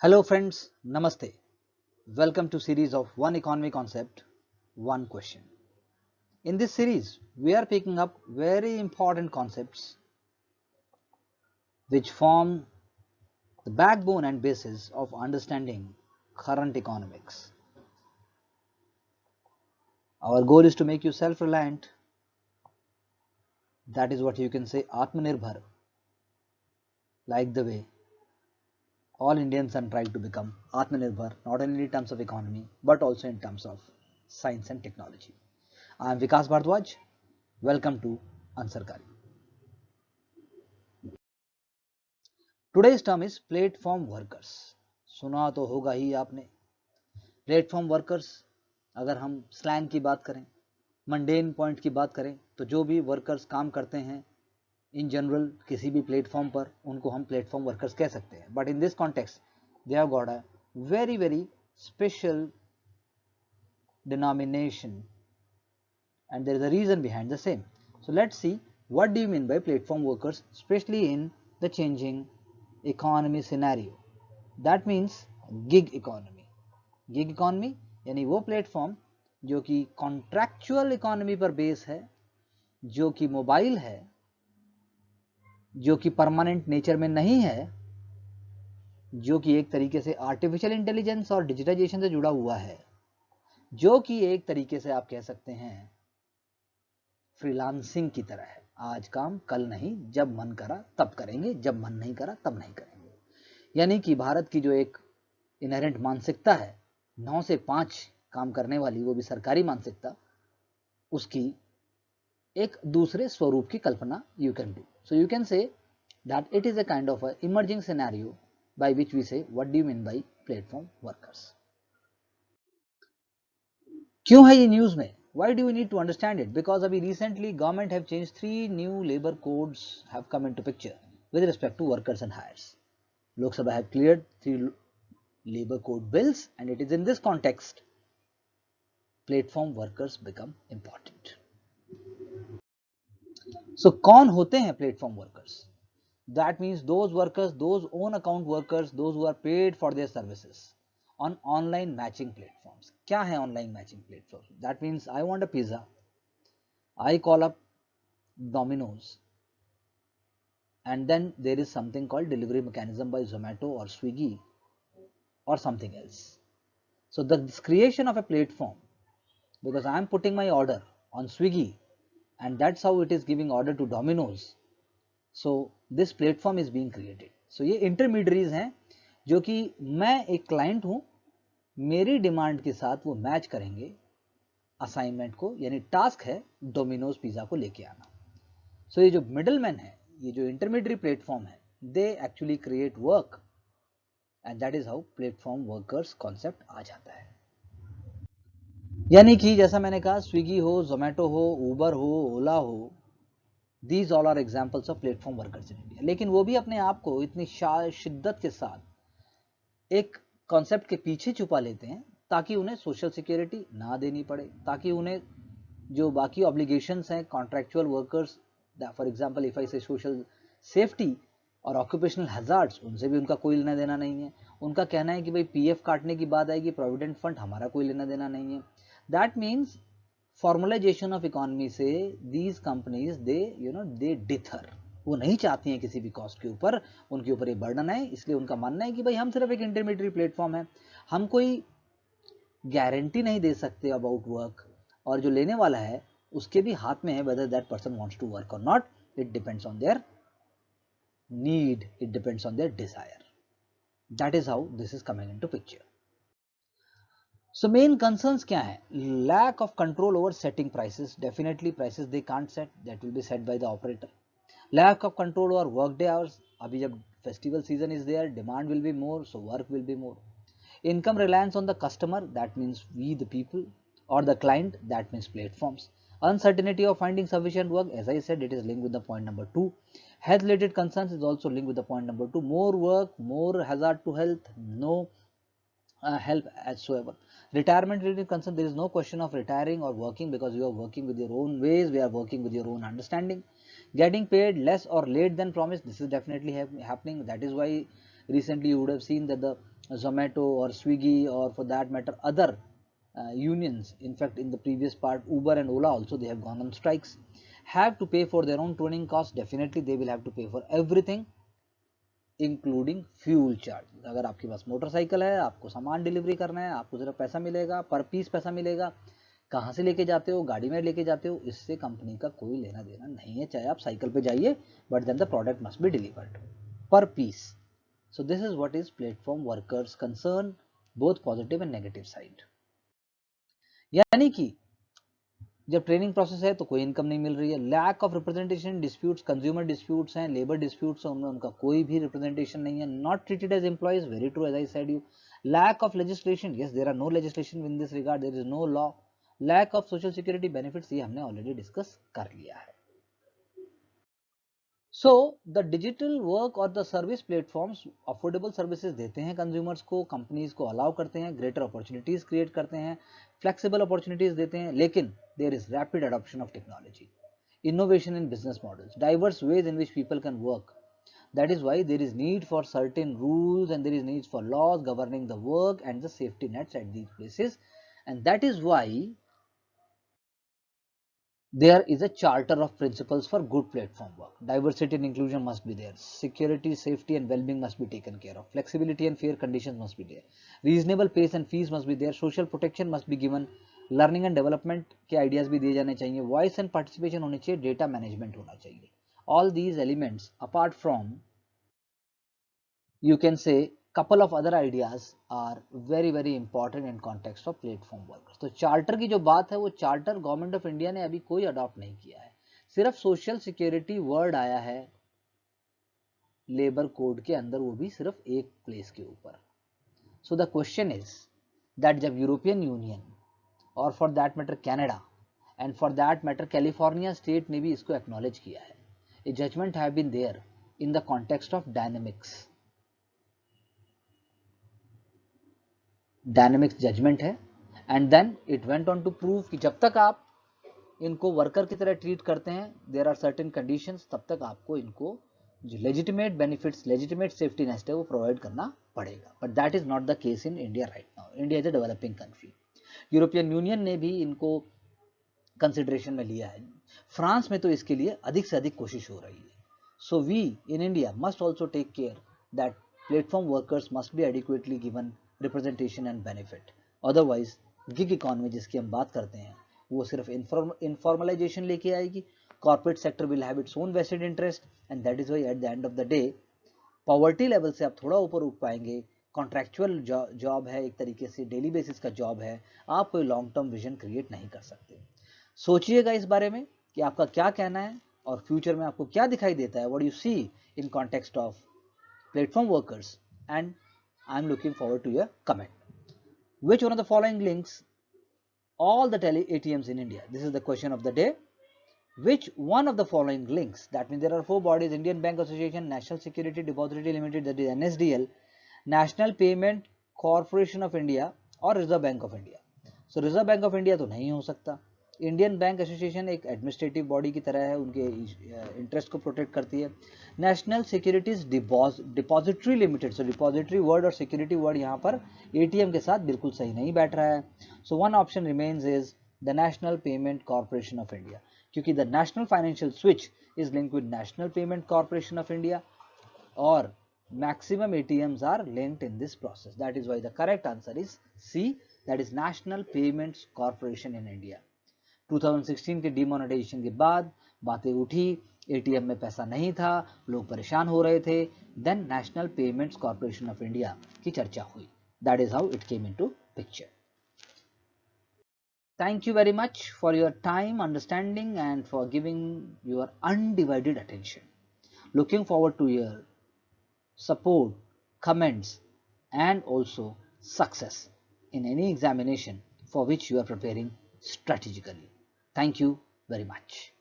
Hello friends, Namaste. Welcome to series of One Economy Concept, One Question. In this series, we are picking up very important concepts which form the backbone and basis of understanding current economics. Our goal is to make you self-reliant. That is what you can say Atmanirbhar, like the way all Indians are trying to become Atmanirbhar, not only in terms of economy, but also in terms of science and technology. I am Vikas Bhardwaj. Welcome to Ansarkari. Today's term is platform workers. सुना तो होगा ही आपने. Platform workers, अगर हम slang की बात करें, mundane point की बात करें, तो जो भी वर्कर्स काम करते हैं इन जनरल किसी भी प्लेटफॉर्म पर, उनको हम प्लेटफॉर्म वर्कर्स कह सकते हैं. But in this context they have got a very special denomination and there is a reason behind the same. So let's see what do you mean by platform workers, especially in the changing economy scenario. That means gig economy. Gig economy यानी वो platform जो कि contractual economy पर base है, जो कि mobile है, जो कि परमानेंट नेचर में नहीं है, जो कि एक तरीके से आर्टिफिशियल इंटेलिजेंस और डिजिटाइजेशन से जुड़ा हुआ है, जो कि एक तरीके से आप कह सकते हैं फ्रीलांसिंग की तरह है. आज काम कल नहीं, जब मन करा तब करेंगे, जब मन नहीं करा तब नहीं करेंगे. यानी कि भारत की जो एक इनहेरेंट मानसिकता है 9 से 5 काम करने वाली, वो भी सरकारी मानसिकता, उसकी एक दूसरे स्वरूप की कल्पना you can do. So you can say that it is a kind of a emerging scenario by which we say what do you mean by platform workers. क्यों है ये न्यूज में? Why do we need to understand it? Because abhi recently government have changed 3 new labor codes have come into picture with respect to workers and hires. Lok Sabha have cleared 3 labor code bills and it is in this context platform workers become important. So कौन होते हैं platform workers? That means those workers, those own account workers, those who are paid for their services on online matching platforms. क्या है online matching platforms? That means I want a pizza. I call up Domino's and then there is something called delivery mechanism by Zomato or Swiggy or something else. So the creation of a platform, because I am putting my order on Swiggy and that's how it is giving order to Domino's. So this platform is being created. So ये intermediaries हैं जो कि मैं एक client हूँ, मेरी demand के साथ वो मैच करेंगे असाइनमेंट को, यानी टास्क है डोमिनोज पिज्जा को लेके आना. सो ये जो मिडल मैन है, ये जो इंटरमीडिएट प्लेटफॉर्म है, they actually create work and that is how platform workers concept आ जाता है. यानी कि जैसा मैंने कहा, स्विगी हो, जोमेटो हो, उबर हो, ओला हो, these all are examples of platform workers in India. लेकिन वो भी अपने आप को इतनी शिद्दत के साथ एक कॉन्सेप्ट के पीछे छुपा लेते हैं ताकि उन्हें सोशल सिक्योरिटी ना देनी पड़े, ताकि उन्हें जो बाकी ऑब्लिगेशंस हैं contractual workers, for example if I से सोशल सेफ्टी और ऑक्यूपेशनल हैजार्ड्स, उनसे भी उनका कोई लेना देना नहीं है. उनका कहना है कि भाई पीएफ काटने की बात आएगी, प्रोविडेंट फंड, हमारा कोई लेना देना नहीं है. That means formalisation of economy से दीज कंपनीज दे डिथर. वो नहीं चाहती हैं किसी भी कॉस्ट के ऊपर उनके ऊपर ये बर्डन है. इसलिए उनका मानना है कि भाई हम सिर्फ एक इंटरमीडिएट प्लेटफॉर्म है, हम कोई गारंटी नहीं दे सकते अबाउट वर्क, और जो लेने वाला है उसके भी हाथ में है whether that person wants to work or not. It depends on their need, it depends on their desire. That is how this is coming into picture. So main concerns क्या है? Lack of control over setting prices. Definitely prices they can't set, that will be set by the operator. Lack of control over work day hours. अभी जब festival season is there, demand will be more, so work will be more. Income reliance on the customer, that means we the people, or the client, that means platforms. Uncertainty of finding sufficient work, as I said, it is linked with the point number 2. Health related concerns is also linked with the point number 2. More work, more hazard to health, no help whatsoever. Retirement related concern, there is no question of retiring or working because you are working with your own ways, we are working with your own understanding. Getting paid less or late than promised, this is definitely happening. That is why recently you would have seen that the Zomato or Swiggy, or for that matter other unions. In fact, in the previous part, Uber and Ola also, they have gone on strikes, have to pay for their own training costs. Definitely they will have to pay for everything, including fuel charge. अगर आपके पास motorcycle है, आपको सामान delivery करना है, आपको सिर्फ पैसा मिलेगा, पर पीस पैसा मिलेगा. कहाँ से लेके जाते हो, गाड़ी में लेके जाते हो, इससे कंपनी का कोई लेना देना नहीं है. चाहे आप साइकिल पे जाइए, but then the product must be delivered per piece. So this is what is platform workers concern, both positive and negative side. यानी कि जब ट्रेनिंग प्रोसेस है तो कोई इनकम नहीं मिल रही है. Lack of representation, disputes, consumer disputes हैं, लेबर डिस्प्यूट्स हैं, उनमें उनका कोई भी रिप्रेजेंटेशन नहीं है. Not treated as employees, very true, as I said you. Lack of legislation, yes there are no legislation in this regard, there is no law. Lack of social security benefits, ये हमने already discuss कर लिया है. So the digital work और the service platforms affordable services देते हैं consumers को, companies को अलाउ करते हैं, ग्रेटर अपॉर्चुनिटीज क्रिएट करते हैं, फ्लेक्सिबल अपॉर्चुनिटीज देते हैं. लेकिन there is rapid adoption of technology, innovation in business models, diverse ways in which people can work. That is why there is need for certain rules and there is need for laws governing the work and the safety nets at these places. And that is why there is a charter of principles for good platform work. Diversity and inclusion must be there. Security, safety and well-being must be taken care of. Flexibility and fair conditions must be there. Reasonable pace and fees must be there. Social protection must be given. Learning and development के ideas भी दिए जाने चाहिए. Voice and participation होनी चाहिए. Data management होना चाहिए. All these elements, apart from, you can say, couple of other ideas are very very important in context of platform workers. तो चार्टर की जो बात है, वो चार्टर गवर्नमेंट ऑफ इंडिया ने अभी कोई अडॉप्ट नहीं किया है. सिर्फ सोशल सिक्योरिटी वर्ड आया है लेबर कोड के अंदर, वो भी सिर्फ एक प्लेस के ऊपर. So the question is that जब यूरोपियन यूनियन और for that matter Canada and for that matter California state ने भी इसको एक्नॉलेज किया है, a judgement have been there in the context of dynamics judgement है. And then it went on to prove कि जब तक आप इनको वर्कर की तरह ट्रीट करते हैं, देयर आर सर्टेन कंडीशंस, तब तक आपको इनको जो legitimate benefits, legitimate safety nest है, वो प्रोवाइड करना पड़ेगा. But that is not the case in India right now. India is a developing country. European union ने भी इनको कंसिडरेशन में लिया है. फ्रांस में तो इसके लिए अधिक से अधिक कोशिश हो रही है. So we in India must also take care that platform workers must be adequately given representation and benefit. Otherwise gig economy जिसकी हम बात करते हैं, वो सिर्फ इनफॉर्मलाइजेशन लेके आएगी. Corporate sector will have its own vested interest and that is why at the end of the day poverty level से आप थोड़ा ऊपर उठ पाएंगे. कॉन्ट्रैक्चुअल जॉब है, एक तरीके से डेली बेसिस का जॉब है, आप कोई लॉन्ग टर्म विजन क्रिएट नहीं कर सकते. सोचिएगा इस बारे में कि आपका क्या कहना है और फ्यूचर में आपको क्या दिखाई देता है. What you see in context of platform workers, and I am looking forward to your comment. Which one of the following links all the tele ATMs in India? This is the question of the day. Which one of the following links, that means there are 4 bodies: Indian Bank Association, National Security Depository Limited, that is NSDL, National Payment Corporation of India और Reserve Bank of India. So Reserve Bank of India तो नहीं हो सकता. Indian bank association एक administrative body की तरह है, उनके इंटरेस्ट को प्रोटेक्ट करती है. नेशनल सिक्योरिटीज डिपॉजिटरी लिमिटेड, सो डिपॉजिटरी वर्ड और सिक्योरिटी वर्ड यहाँ पर एटीएम के साथ बिल्कुल सही नहीं बैठ रहा है. So one option remains is the National Payment Corporation of India, क्योंकि the National Financial Switch is link with National Payment Corporation of India और maximum ATMs are linked in this process. That is why the correct answer is C, that is National Payments Corporation in India. 2016 के demonetisation के बाद बातें उठी, ATM में पैसा नहीं था, लोग परेशान हो रहे थे, then National Payments Corporation of India की चर्चा हुई. That is how it came into picture. Thank you very much for your time, understanding and for giving your undivided attention. Looking forward to your support, comments and also success in any examination for which you are preparing strategically. Thank you very much.